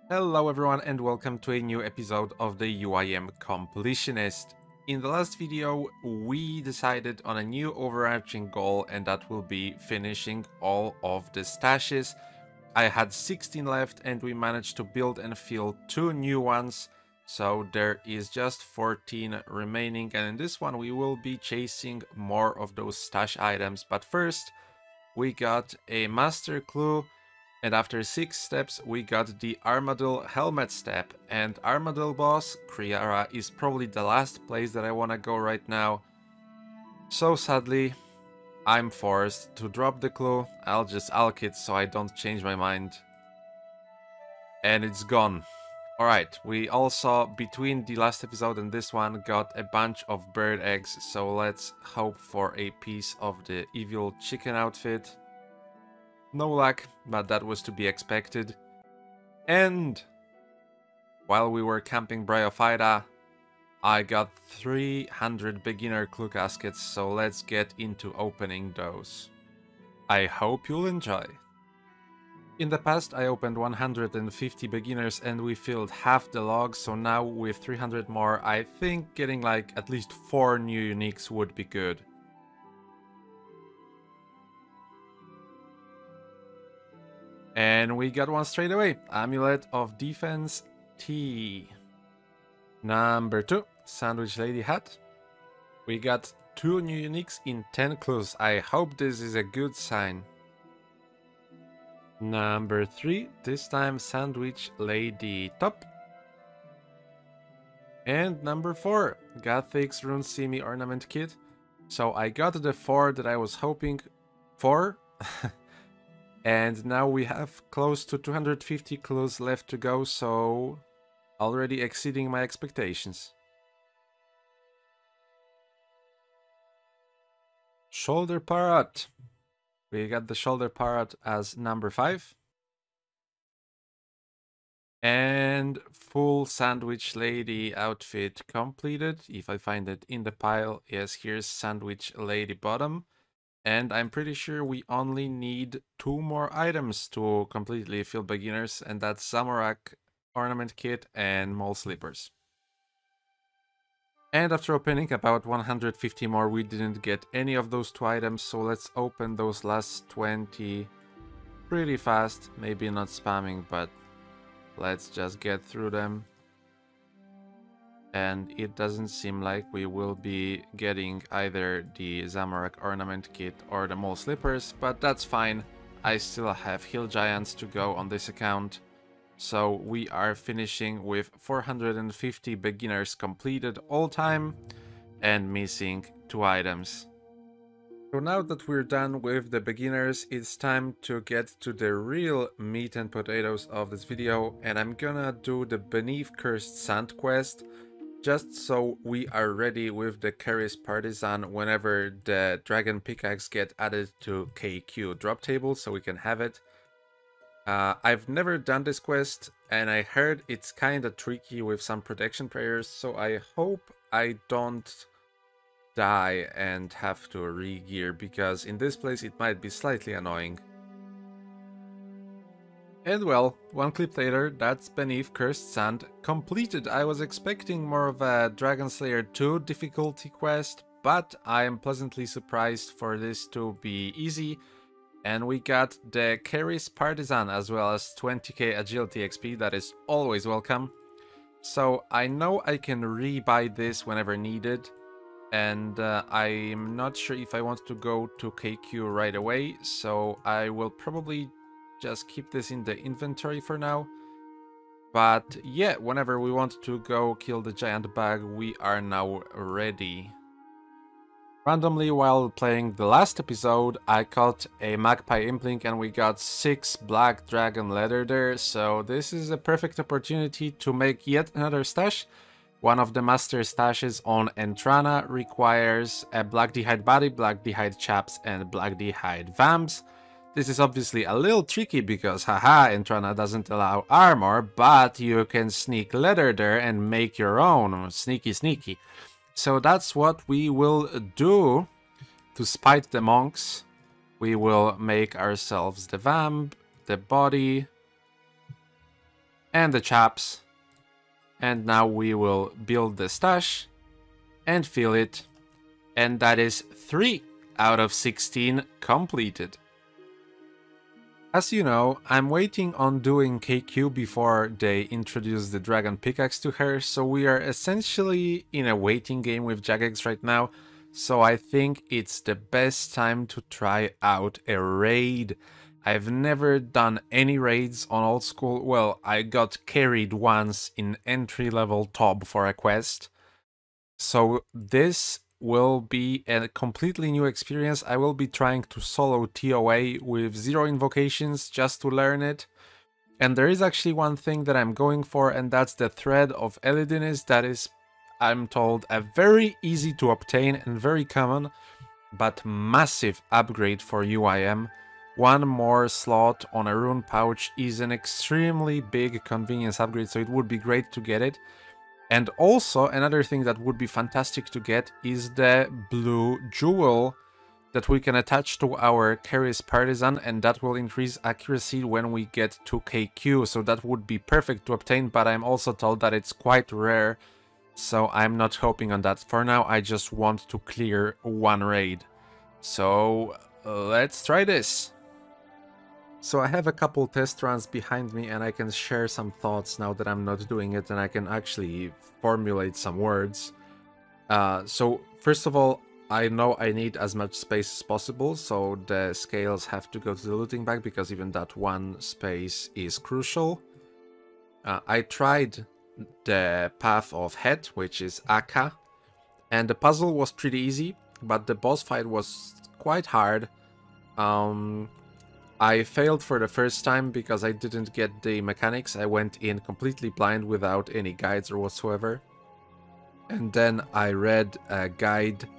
Hello everyone and welcome to a new episode of the UIM Completionist. In the last video we decided on a new overarching goal, and that will be finishing all of the stashes. I had 16 left and we managed to build and fill 2 new ones, so there is just 14 remaining, and in this one we will be chasing more of those stash items. But first we got a master clue. And after 6 steps, we got the Armadillo helmet step. And Armadillo boss, Kriara, is probably the last place that I want to go right now. So sadly, I'm forced to drop the clue. I'll just alch it so I don't change my mind. And it's gone. Alright, we also, between the last episode and this one, got a bunch of bird eggs. So let's hope for a piece of the evil chicken outfit. No luck, but that was to be expected. And while we were camping Bryophyta, I got 300 beginner clue caskets, so let's get into opening those. I hope you'll enjoy. In the past I opened 150 beginners and we filled half the logs, so now with 300 more I think getting like at least 4 new uniques would be good. And we got one straight away. Amulet of Defense T. Number 2, Sandwich Lady Hat. We got 2 new uniques in 10 clues. I hope this is a good sign. Number 3, this time Sandwich Lady Top. And number 4, Gothic's Rune Simi Ornament Kit. So I got the 4 that I was hoping for. And now we have close to 250 clues left to go, so already exceeding my expectations. Shoulder Parrot. We got the Shoulder Parrot as number 5. And full Sandwich Lady outfit completed. If I find it in the pile, yes, here's Sandwich Lady bottom. And I'm pretty sure we only need 2 more items to completely fill beginners, and that's Zamorak Ornament Kit and Mole Slippers. And after opening about 150 more, we didn't get any of those 2 items, so let's open those last 20 pretty fast. Maybe not spamming, but let's just get through them. And it doesn't seem like we will be getting either the Zamorak Ornament Kit or the Mole Slippers, but that's fine. I still have Hill Giants to go on this account. So we are finishing with 450 beginners completed all time and missing 2 items. So now that we're done with the beginners, it's time to get to the real meat and potatoes of this video, and I'm gonna do the Beneath Cursed Sand quest, just so we are ready with the Keris Partisan whenever the Dragon Pickaxe get added to KQ drop table, so we can have it. I've never done this quest, and I heard it's kinda tricky with some protection prayers, so I hope I don't die and have to re-gear, because in this place it might be slightly annoying. And well, one clip later, that's Beneath Cursed Sand completed. I was expecting more of a Dragon Slayer 2 difficulty quest, but I am pleasantly surprised for this to be easy. And we got the Keris Partisan as well as 20k Agility XP, that is always welcome. So I know I can re-buy this whenever needed. And I'm not sure if I want to go to KQ right away, so I will probably just keep this in the inventory for now. But yeah, whenever we want to go kill the giant bug, we are now ready. Randomly, while playing the last episode, I caught a Magpie Implink and we got 6 black dragon leather there, so this is a perfect opportunity to make yet another stash. One of the master stashes on Entrana requires a black d'hide body, black d'hide chaps, and black d'hide vamps. This is obviously a little tricky because, haha, Entrana doesn't allow armor, but you can sneak leather there and make your own. Sneaky, sneaky. So that's what we will do to spite the monks. We will make ourselves the vamp, the body, and the chaps. And now we will build the stash and fill it. And that is 3 out of 16 completed. As you know, I'm waiting on doing KQ before they introduce the Dragon Pickaxe to her, so we are essentially in a waiting game with Jagex right now, so I think it's the best time to try out a raid. I've never done any raids on Old School. Well, I got carried once in entry-level top for a quest, so this will be a completely new experience. I will be trying to solo TOA with 0 invocations just to learn it. And there is actually one thing that I'm going for, and that's the Thread of Elidinus. That is, I'm told, a very easy to obtain and very common, but massive upgrade for UIM. One more slot on a rune pouch is an extremely big convenience upgrade, so it would be great to get it. And also, another thing that would be fantastic to get is the blue jewel that we can attach to our Keris Partisan, and that will increase accuracy when we get to KQ, so that would be perfect to obtain, but I'm also told that it's quite rare, so I'm not hoping on that. For now, I just want to clear one raid. So, let's try this. So I have a couple test runs behind me and I can share some thoughts now that I'm not doing it, and I can actually formulate some words. So first of all, I know I need as much space as possible, so the scales have to go to the looting bag because even that one space is crucial. I tried the path of head, which is Akka, and the puzzle was pretty easy, but the boss fight was quite hard. I failed for the first time because I didn't get the mechanics. I went in completely blind without any guides or whatsoever. And then I read a guide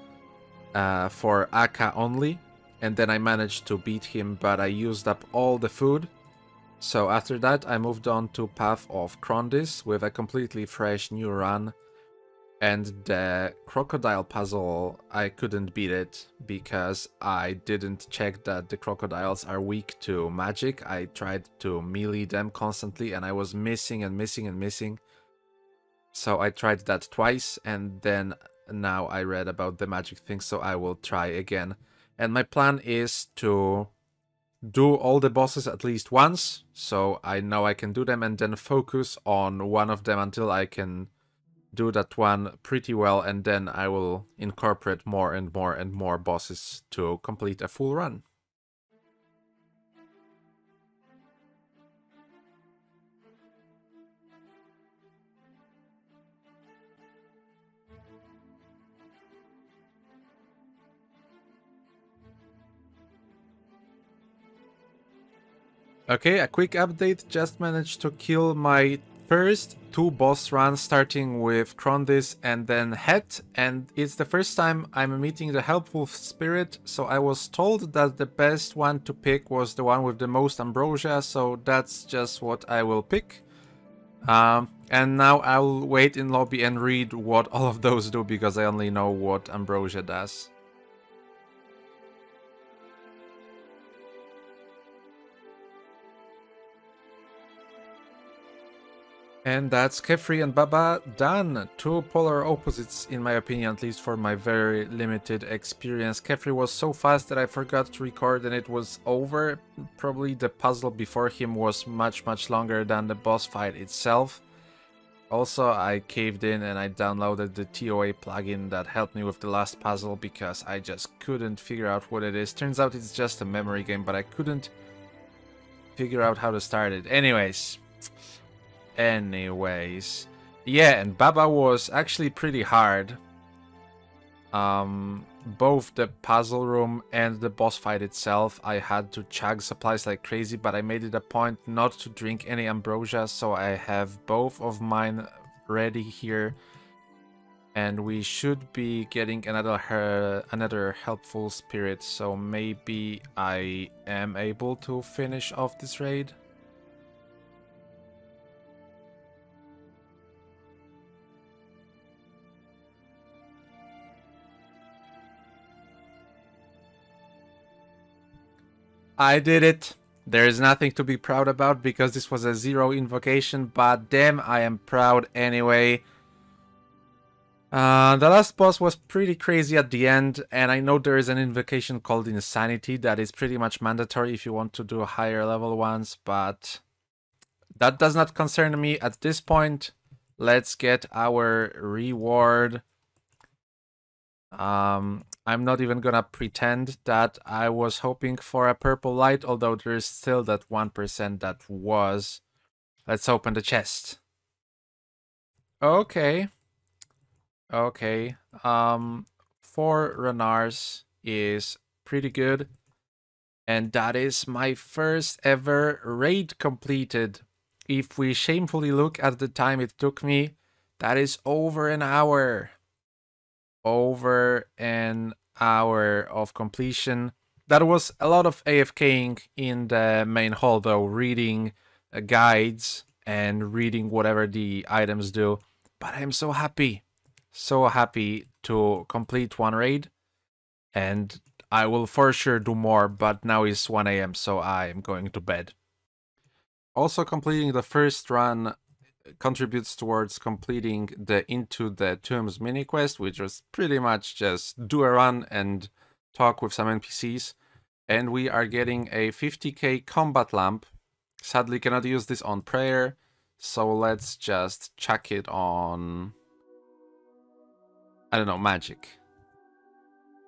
for Akka only, and then I managed to beat him, but I used up all the food. So after that I moved on to Path of Krondis with a completely fresh new run. And the crocodile puzzle, I couldn't beat it because I didn't check that the crocodiles are weak to magic. I tried to melee them constantly and I was missing and missing and missing. So I tried that twice, and then now I read about the magic thing, so I will try again. And my plan is to do all the bosses at least once, so I know I can do them, and then focus on one of them until I can do that one pretty well, and then I will incorporate more and more and more bosses to complete a full run. Okay, a quick update. Just managed to kill my first 2 boss runs, starting with Krondis and then Het, and it's the first time I'm meeting the Helpful Spirit, so I was told that the best one to pick was the one with the most ambrosia, so that's just what I will pick. And now I'll wait in lobby and read what all of those do, because I only know what ambrosia does. And that's Kefri and Baba done. 2 polar opposites, in my opinion, at least for my very limited experience. Kefri was so fast that I forgot to record and it was over. Probably the puzzle before him was much longer than the boss fight itself. Also, I caved in and I downloaded the TOA plugin that helped me with the last puzzle because I just couldn't figure out what it is. Turns out it's just a memory game, but I couldn't figure out how to start it. Anyways, yeah, and Baba was actually pretty hard. Both the puzzle room and the boss fight itself, I had to chug supplies like crazy, but I made it a point not to drink any ambrosia, so I have both of mine ready here. And we should be getting another helpful spirit, so maybe I am able to finish off this raid. I did it. There is nothing to be proud about because this was a 0 invocation, but damn, I am proud anyway. The last boss was pretty crazy at the end, and I know there is an invocation called Insanity that is pretty much mandatory if you want to do higher level ones, but that does not concern me at this point. Let's get our reward. I'm not even gonna pretend that I was hoping for a purple light, although there is still that 1% that was. Let's open the chest. Okay. Okay. 4 Renars is pretty good. And that is my first ever raid completed. If we shamefully look at the time it took me, that is over an hour. Over an hour of completion. That was a lot of AFKing in the main hall though, reading guides and reading whatever the items do. But I'm so happy to complete one raid, and I will for sure do more, but now it's 1 AM, so I am going to bed. Also, completing the first run contributes towards completing the Into the Tombs mini quest, which was pretty much just do a run and talk with some NPCs. And we are getting a 50k combat lamp. Sadly, cannot use this on prayer, so let's just chuck it on, I don't know, magic.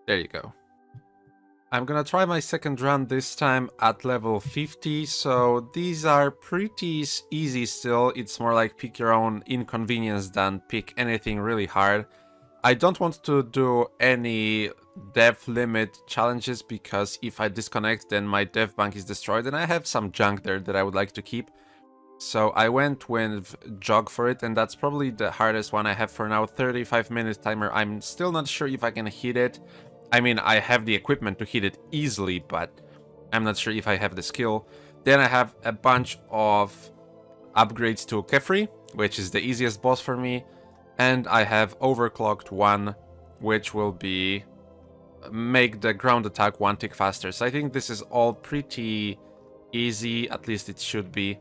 There you go. I'm gonna try my second run this time at level 50, so these are pretty easy still. It's more like pick your own inconvenience than pick anything really hard. I don't want to do any dev limit challenges because if I disconnect then my dev bank is destroyed and I have some junk there that I would like to keep. So I went with jog for it, and that's probably the hardest one I have for now. 35-minute timer. I'm still not sure if I can hit it. I mean, I have the equipment to hit it easily, but I'm not sure if I have the skill. Then I have a bunch of upgrades to Kefri, which is the easiest boss for me. And I have Overclocked 1, which will be make the ground attack 1 tick faster. So I think this is all pretty easy, at least it should be.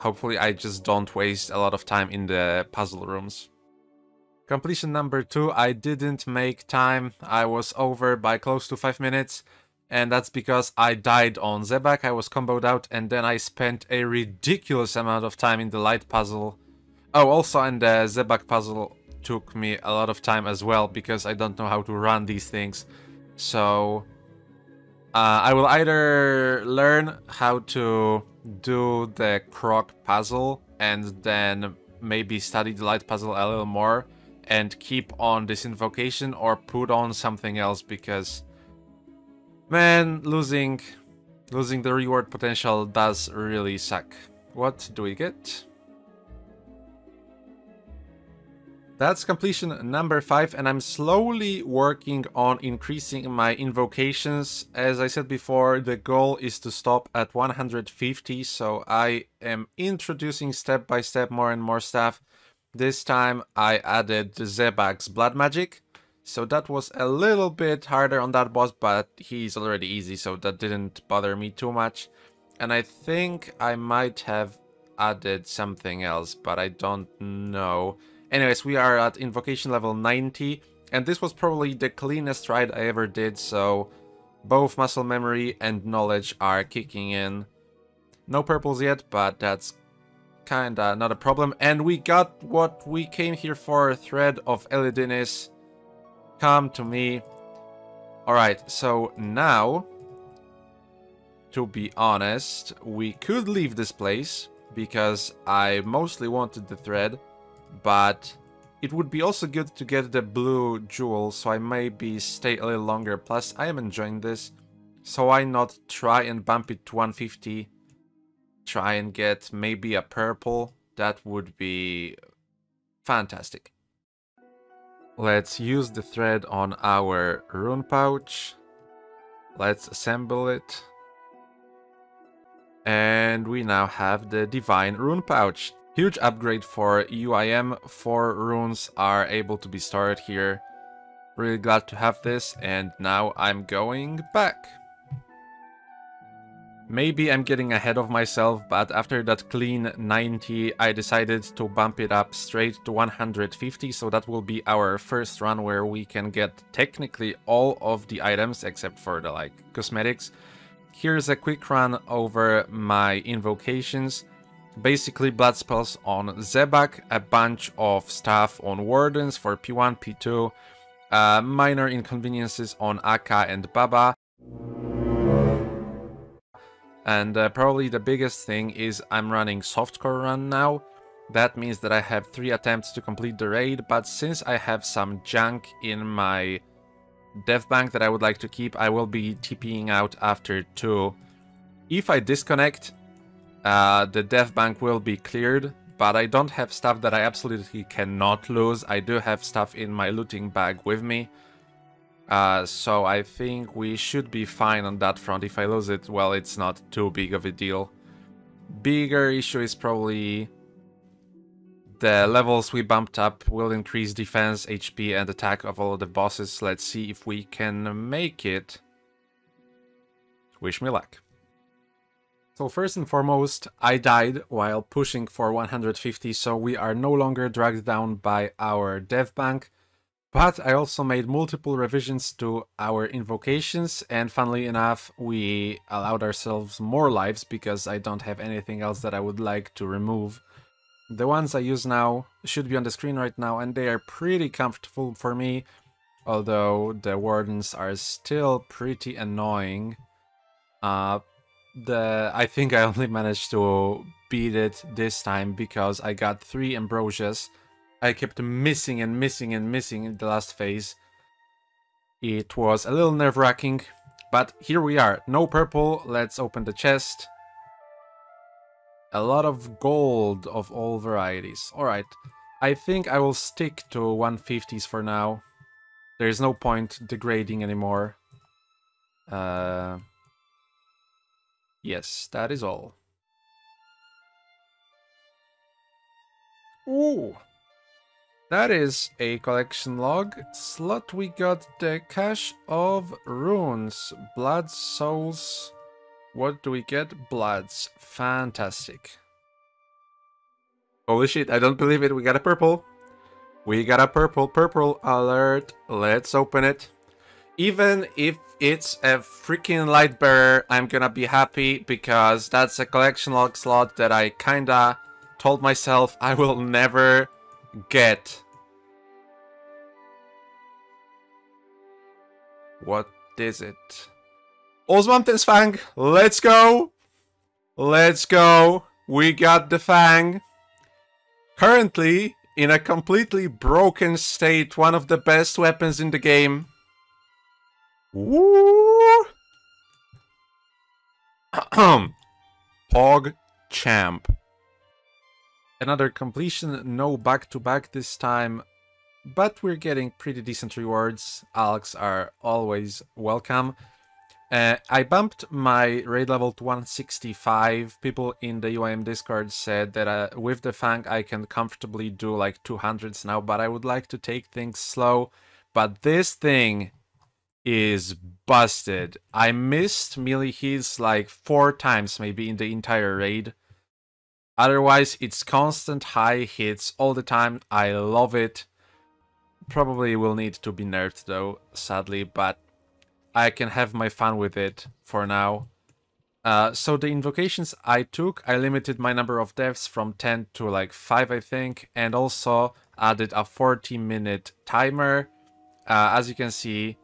Hopefully I just don't waste a lot of time in the puzzle rooms. Completion number 2, I didn't make time. I was over by close to 5 minutes. And that's because I died on Zebak, I was comboed out, and then I spent a ridiculous amount of time in the light puzzle. Oh, also in the Zebak puzzle took me a lot of time as well, because I don't know how to run these things. So I will either learn how to do the croc puzzle and then maybe study the light puzzle a little more and keep on this invocation, or put on something else, because man, losing the reward potential does really suck. What do we get? That's completion number 5, and I'm slowly working on increasing my invocations. As I said before, the goal is to stop at 150, so I am introducing step by step more and more stuff. This time I added Zebak's blood magic, so that was a little bit harder on that boss, but he's already easy, so that didn't bother me too much. And I think I might have added something else, but I don't know. Anyways, we are at invocation level 90, and this was probably the cleanest ride I ever did, so both muscle memory and knowledge are kicking in. No purples yet, but that's kinda not a problem. And we got what we came here for, Thread of Elidinis. Come to me. Alright, so now, to be honest, we could leave this place, because I mostly wanted the thread, but it would be also good to get the blue jewel, so I maybe stay a little longer. Plus, I am enjoying this, so why not try and bump it to 150? Try and get maybe a purple. That would be fantastic. Let's use the thread on our rune pouch. Let's assemble it. And we now have the divine rune pouch. Huge upgrade for UIM. 4 runes are able to be stored here. Really glad to have this, and now I'm going back. Maybe I'm getting ahead of myself, but after that clean 90, I decided to bump it up straight to 150, so that will be our first run where we can get technically all of the items except for the like cosmetics. Here's a quick run over my invocations. Basically blood spells on Zebak, a bunch of stuff on Wardens for P1, P2, minor inconveniences on Akka and Baba. And probably the biggest thing is I'm running softcore run now. That means that I have 3 attempts to complete the raid, but since I have some junk in my dev bank that I would like to keep, I will be TPing out after 2. If I disconnect, the dev bank will be cleared, but I don't have stuff that I absolutely cannot lose. I do have stuff in my looting bag with me. So I think we should be fine on that front. If I lose it, well, it's not too big of a deal. Bigger issue is probably the levels we bumped up will increase defense, HP, and attack of all of the bosses. Let's see if we can make it. Wish me luck. So first and foremost, I died while pushing for 150, so we are no longer dragged down by our dev bank. But I also made multiple revisions to our invocations, and funnily enough, we allowed ourselves more lives because I don't have anything else that I would like to remove. The ones I use now should be on the screen right now, and they are pretty comfortable for me, although the wardens are still pretty annoying. I think I only managed to beat it this time because I got 3 ambrosias. I kept missing and missing and missing in the last phase. It was a little nerve-wracking, but here we are. No purple, let's open the chest. A lot of gold of all varieties. Alright, I think I will stick to 150s for now. There's no point degrading anymore. Yes, that is all. Ooh! That is a collection log. Slot, we got the cache of runes. Blood, souls. What do we get? Bloods. Fantastic. Holy shit, I don't believe it. We got a purple. We got a purple. Purple alert. Let's open it. Even if it's a freaking light bearer, I'm gonna be happy because that's a collection log slot that I kinda told myself I will never get. What is it? Osman's Fang, let's go! Let's go! We got the Fang. Currently, in a completely broken state, one of the best weapons in the game. Woo! Pog Champ. Another completion, no back-to-back this time, but we're getting pretty decent rewards. Alks are always welcome. I bumped my raid level to 165. People in the UIM Discord said that with the Fang I can comfortably do like 200s now, but I would like to take things slow. But this thing is busted. I missed melee hits like 4 times maybe in the entire raid. Otherwise, it's constant high hits all the time. I love it. Probably will need to be nerfed though, sadly, but I can have my fun with it for now. So the invocations I took, I limited my number of deaths from 10 to like 5, I think, and also added a 40-minute timer. As you can see,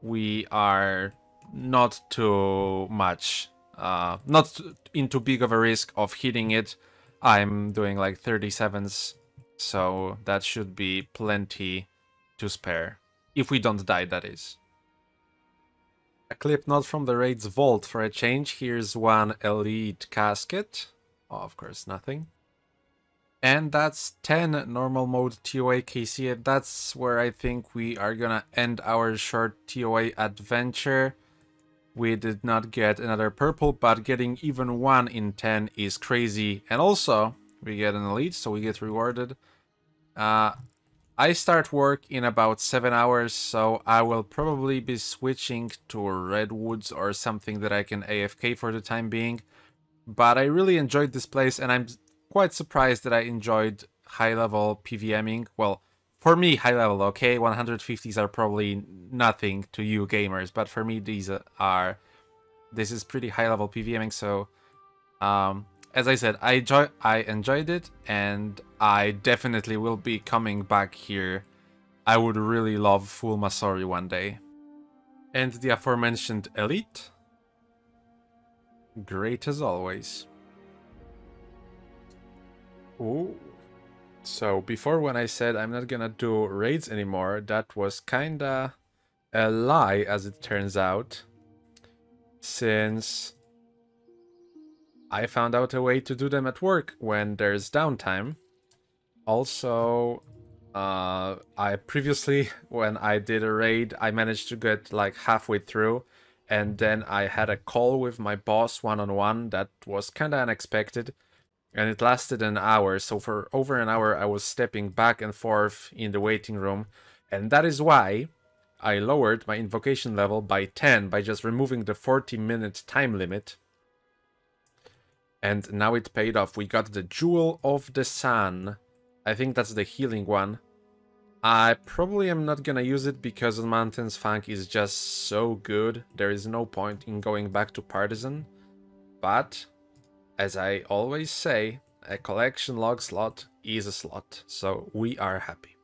we are not too much, not in too big of a risk of hitting it. I'm doing like 37s, so that should be plenty to spare. If we don't die, that is. A clip not from the raid's vault for a change. Here's one elite casket. Oh, of course, nothing. And that's 10 normal mode TOA KC. That's where I think we are gonna end our short TOA adventure. We did not get another purple, but getting even 1 in 10 is crazy. And also, we get an elite, so we get rewarded. I start work in about 7 hours, so I will probably be switching to Redwoods or something that I can AFK for the time being. But I really enjoyed this place, and I'm quite surprised that I enjoyed high-level PVMing. Well, for me, high-level, okay? 150s are probably nothing to you gamers, but for me, these are... This is pretty high-level PVMing, so... as I said, I enjoyed it, and I definitely will be coming back here. I would really love full Masori one day. And the aforementioned Elite. Great as always. Ooh. So before, when I said I'm not gonna do raids anymore, that was kinda a lie, as it turns out. Since I found out a way to do them at work when there's downtime. Also, I previously, when I did a raid, I managed to get like halfway through, and then I had a call with my boss one-on-one that was kinda unexpected, and it lasted an hour. So for over an hour, I was stepping back and forth in the waiting room, and that is why I lowered my invocation level by 10 by just removing the 40-minute time limit. And now it paid off. We got the Jewel of the Sun. I think that's the healing one. I probably am not gonna use it because Mountain's Fang is just so good. There is no point in going back to Partisan. But, as I always say, a collection log slot is a slot. So we are happy.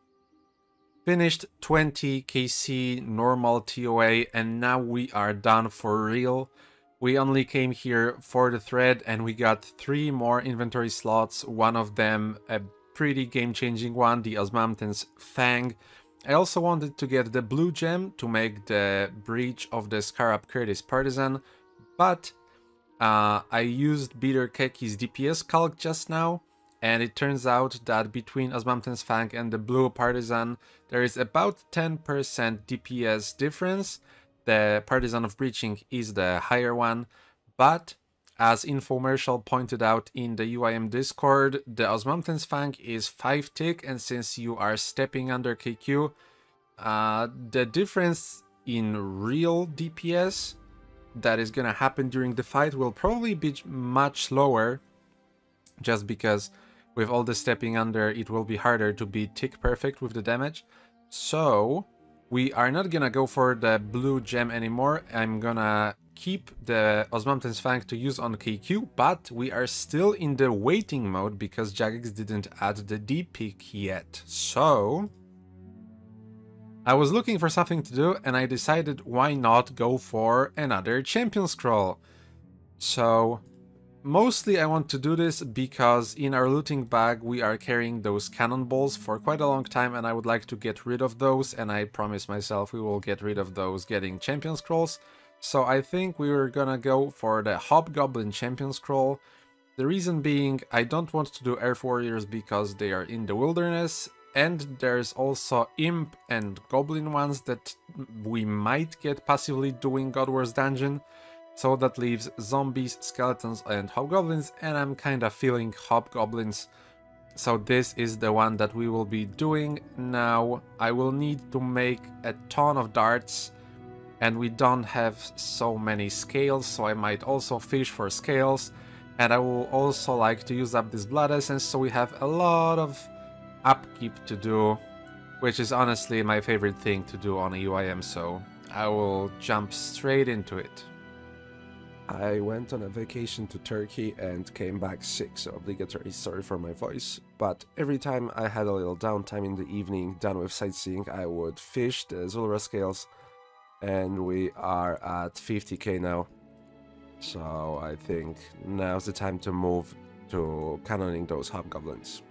Finished 20 KC normal TOA, and now we are done for real. We only came here for the thread, and we got 3 more inventory slots, one of them a pretty game-changing one, the Osmountain's Fang. I also wanted to get the blue gem to make the Breach of the Scarab Curtis Partisan, but I used Bitter Keki's DPS calc just now, and it turns out that between Osmountain's Fang and the blue Partisan, there is about 10% DPS difference. The Partisan of Breaching is the higher one, but as Infomercial pointed out in the UIM Discord, the Osmountain's Fang is 5 tick, and since you are stepping under KQ, the difference in real DPS that is gonna happen during the fight will probably be much lower, just because with all the stepping under, it will be harder to be tick perfect with the damage. So we are not gonna go for the blue gem anymore. I'm gonna keep the Osmountain's Fang to use on KQ, but we are still in the waiting mode because Jagex didn't add the D-pick yet. So I was looking for something to do, and I decided why not go for another champion scroll. So mostly I want to do this because in our looting bag we are carrying those cannonballs for quite a long time, and I would like to get rid of those, and I promise myself we will get rid of those getting champion scrolls. So I think we were gonna go for the Hobgoblin champion scroll. The reason being, I don't want to do Earth Warriors because they are in the wilderness, and there's also Imp and Goblin ones that we might get passively doing God Wars Dungeon. So that leaves zombies, skeletons, and hobgoblins, and I'm kinda feeling hobgoblins. So this is the one that we will be doing now. I will need to make a ton of darts, and we don't have so many scales, so I might also fish for scales. And I will also like to use up this blood essence, so we have a lot of upkeep to do, which is honestly my favorite thing to do on a UIM, so I will jump straight into it. I went on a vacation to Turkey and came back sick, so obligatory sorry for my voice. But every time I had a little downtime in the evening, done with sightseeing, I would fish the Zulra scales, and we are at 50k now. So I think now's the time to move to cannoning those hobgoblins.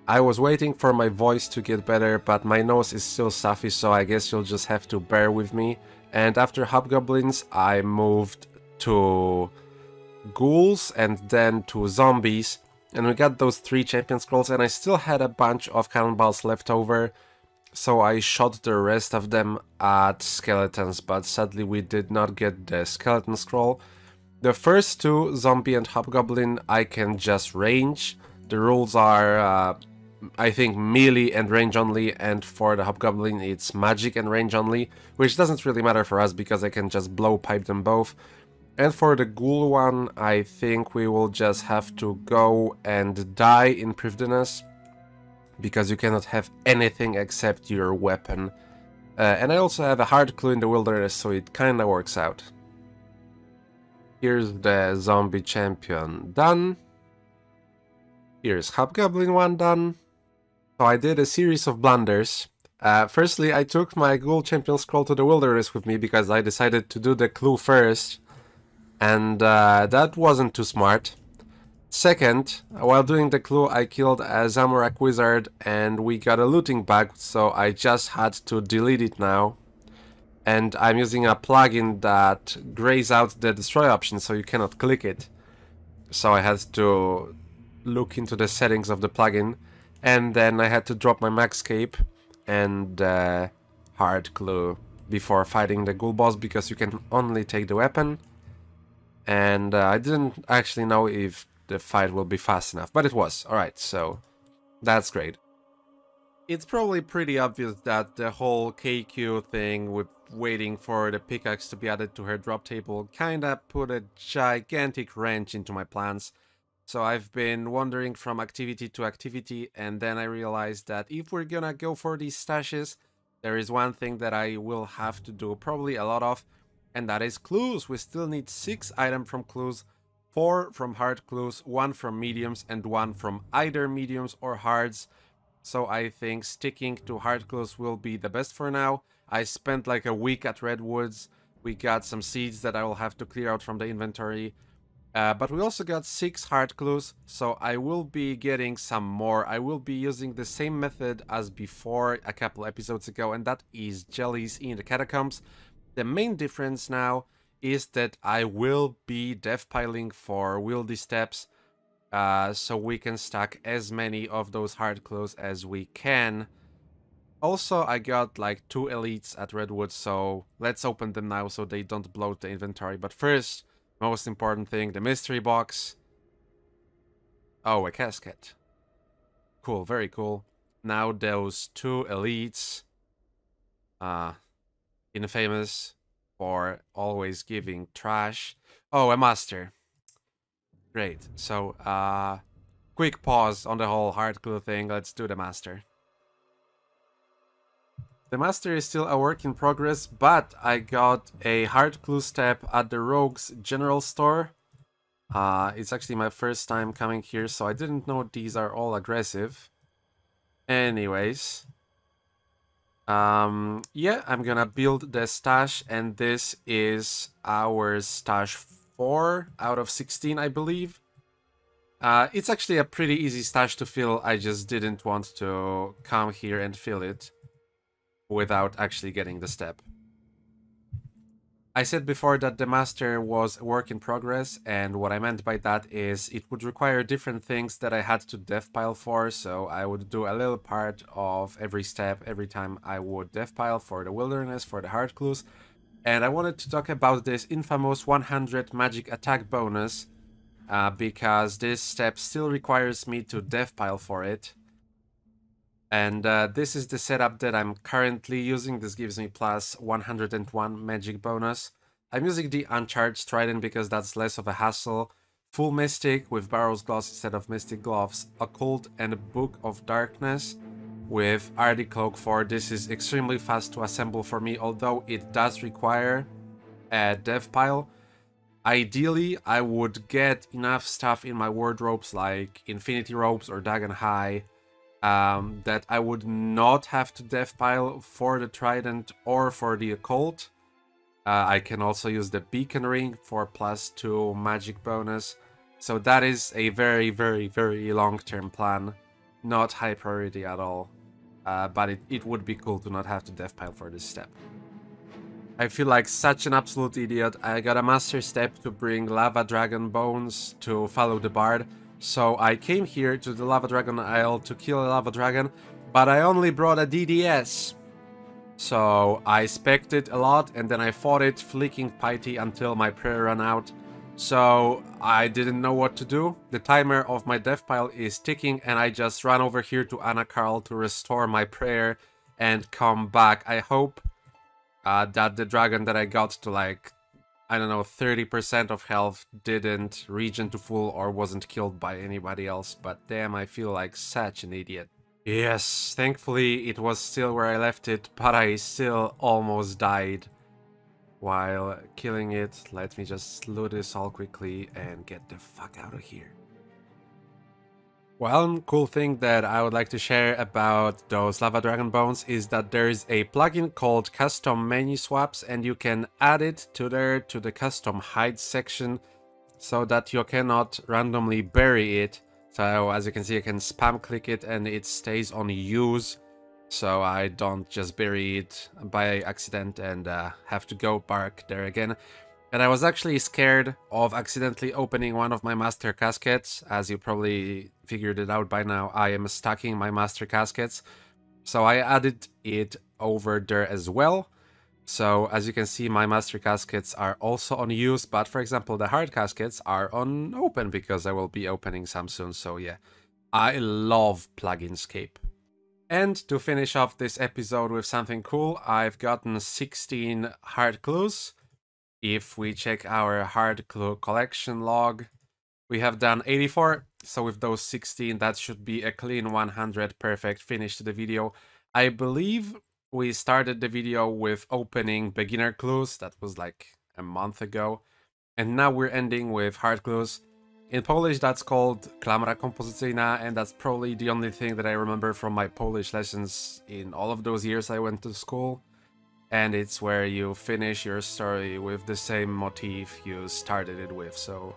I was waiting for my voice to get better, but my nose is still stuffy, so I guess you'll just have to bear with me. And after hobgoblins, I moved to ghouls and then to zombies, and we got those 3 champion scrolls, and I still had a bunch of cannonballs left over, so I shot the rest of them at skeletons, but sadly we did not get the skeleton scroll. The first 2, zombie and hobgoblin, I can just range. The rules are I think, melee and range only, and for the Hobgoblin it's magic and range only, which doesn't really matter for us because I can just blow pipe them both. And for the Ghoul one, I think we will just have to go and die in Privdiness, because you cannot have anything except your weapon. And I also have a hard clue in the Wilderness, so it kinda works out. Here's the Zombie Champion done. Here's Hobgoblin one done. So I did a series of blunders. Firstly, I took my Ghoul Champion Scroll to the Wilderness with me because I decided to do the clue first. And that wasn't too smart. Second, while doing the clue, I killed a Zamorak Wizard and we got a looting bag, so I just had to delete it now. And I'm using a plugin that grays out the destroy option, so you cannot click it. So I had to look into the settings of the plugin, and then I had to drop my Maxcape and hard clue before fighting the Ghoul boss, because you can only take the weapon. And I didn't actually know if the fight will be fast enough, but it was. Alright, so that's great. It's probably pretty obvious that the whole KQ thing with waiting for the pickaxe to be added to her drop table kinda put a gigantic wrench into my plans. So I've been wandering from activity to activity, and then I realized that if we're gonna go for these stashes, there is one thing that I will have to do probably a lot of, and that is clues. We still need 6 items from clues, 4 from hard clues, 1 from mediums, and 1 from either mediums or hards. So I think sticking to hard clues will be the best for now. I spent like a week at Redwoods. We got some seeds that I will have to clear out from the inventory. But we also got 6 hard clues, so I will be getting some more. I will be using the same method as before a couple episodes ago, and that is jellies in the catacombs. The main difference now is that I will be dev piling for wieldy steps, so we can stack as many of those hard clues as we can. Also, I got like 2 elites at Redwood, so let's open them now so they don't bloat the inventory. But first, most important thing, the mystery box. Oh, a casket. Cool, very cool. Now those 2 elites. Infamous for always giving trash. Oh, a master. Great. So, quick pause on the whole hard clue thing. Let's do the master. The master is still a work in progress, but I got a hard clue step at the Rogue's General Store. It's actually my first time coming here, so I didn't know these are all aggressive. Anyways. Yeah, I'm gonna build the stash, and this is our stash 4 out of 16, I believe. It's actually a pretty easy stash to fill. I just didn't want to come here and fill it without actually getting the step. I said before that the master was a work in progress, and what I meant by that is it would require different things that I had to dev pile for, so I would do a little part of every step every time I would dev pile for the wilderness, for the hard clues. And I wanted to talk about this infamous 100 magic attack bonus, because this step still requires me to dev pile for it. And this is the setup that I'm currently using. This gives me plus 101 magic bonus. I'm using the Uncharged Trident because that's less of a hassle. Full Mystic with Barrow's Gloves instead of Mystic Gloves. Occult and Book of Darkness with Ardy Cloak 4. This is extremely fast to assemble for me, although it does require a dev pile. Ideally, I would get enough stuff in my wardrobes like Infinity Robes or Dagon High, that I would not have to dev pile for the Trident or for the Occult. I can also use the Beacon Ring for plus 2 magic bonus. So that is a very, very, very long-term plan. Not high priority at all. But it would be cool to not have to dev pile for this step. I feel like such an absolute idiot. I got a master step to bring Lava Dragon Bones to follow the Bard. So I came here to the Lava Dragon Isle to kill a Lava Dragon, but I only brought a DDS. So I spec'd it a lot, and then I fought it, flicking Piety until my prayer ran out. So I didn't know what to do. The timer of my death pile is ticking and I just ran over here to Anna Karl to restore my prayer and come back. I hope that the dragon that I got to like, I don't know, 30% of health didn't regen to full or wasn't killed by anybody else. But damn, I feel like such an idiot. Yes, thankfully it was still where I left it, but I still almost died while killing it. Let me just loot this all quickly and get the fuck out of here. One cool thing that I would like to share about those lava dragon bones is that there is a plugin called custom menu swaps and you can add it to the custom hide section so that you cannot randomly bury it. So as you can see, I can spam click it and it stays on use, so I don't just bury it by accident and have to go back there again. And I was actually scared of accidentally opening one of my master caskets. As you probably figured it out by now, I am stacking my master caskets. So I added it over there as well. So as you can see, my master caskets are also on use, but for example, the hard caskets are on open because I will be opening some soon. So yeah, I love Pluginscape. And to finish off this episode with something cool, I've gotten 16 hard clues. If we check our hard clue collection log, we have done 84. So with those 16, that should be a clean 100 perfect finish to the video. I believe we started the video with opening beginner clues. That was like a month ago. And now we're ending with hard clues. In Polish, that's called klamra kompozycyjna, and that's probably the only thing that I remember from my Polish lessons in all of those years I went to school. And it's where you finish your story with the same motif you started it with, so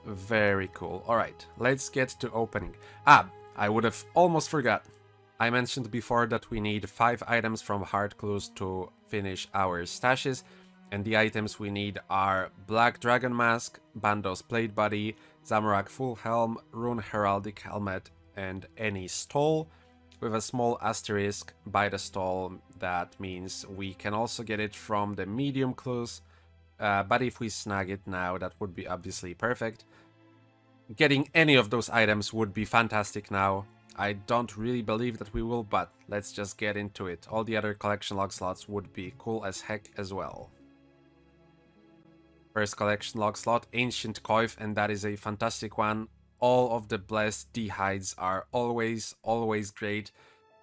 very cool. Alright, let's get to opening. I would have almost forgot. I mentioned before that we need 5 items from hard clues to finish our stashes, and the items we need are Black Dragon Mask, Bando's Plate Body, Zamorak Full Helm, Rune Heraldic Helmet, and any stole, with a small asterisk by the stall. That means we can also get it from the medium clues, but if we snag it now, that would be obviously perfect. Getting any of those items would be fantastic now. I don't really believe that we will, but let's just get into it. All the other collection log slots would be cool as heck as well. First collection log slot, Ancient Coif, and that is a fantastic one. All of the blessed D-hides are always great.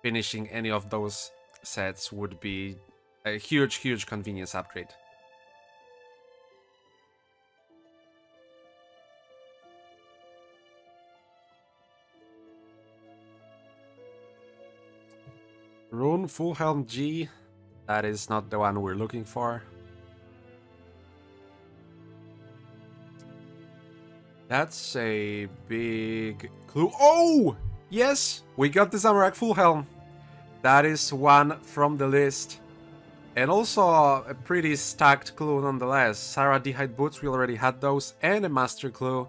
Finishing any of those sets would be a huge convenience upgrade. Rune Full Helm G, that is not the one we're looking for. That's a big clue. Oh! Yes! We got the Zamorak Full Helm. That is one from the list. And also a pretty stacked clue nonetheless. Sarah D-Hide Boots, we already had those. And a Master Clue.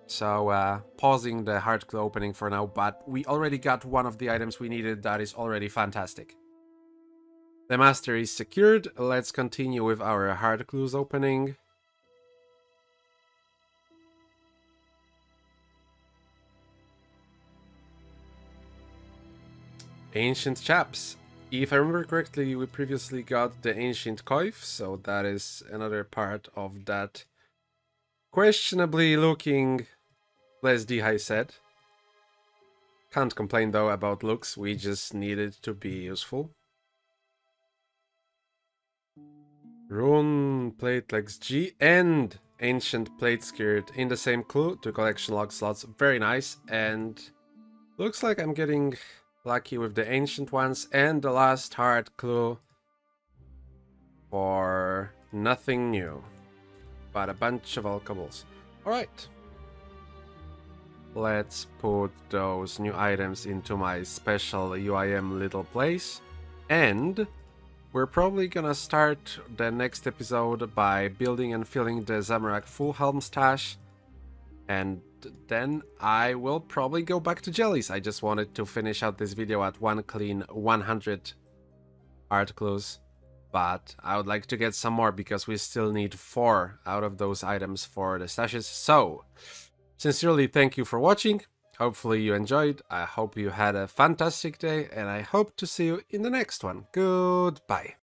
So, pausing the hard clue opening for now. But we already got one of the items we needed. That is already fantastic. The Master is secured. Let's continue with our hard clues opening. Ancient Chaps. If I remember correctly, we previously got the Ancient Coif, so that is another part of that questionably looking less D-high set. Can't complain though about looks, we just need it to be useful. Rune Plate Legs G and Ancient Plate Skirt in the same clue to collection log slots. Very nice, and looks like I'm getting lucky with the ancient ones, and the last hard clue for nothing new, but a bunch of alcohols. Alright. Let's put those new items into my special UIM little place, and we're probably gonna start the next episode by building and filling the Zamorak Full Helm stash, and then I will probably go back to jellies. I just wanted to finish out this video at one clean 100 art clues. but I would like to get some more because we still need 4 out of those items for the stashes. So, sincerely thank you for watching. Hopefully you enjoyed. I hope you had a fantastic day, and I hope to see you in the next one. Goodbye.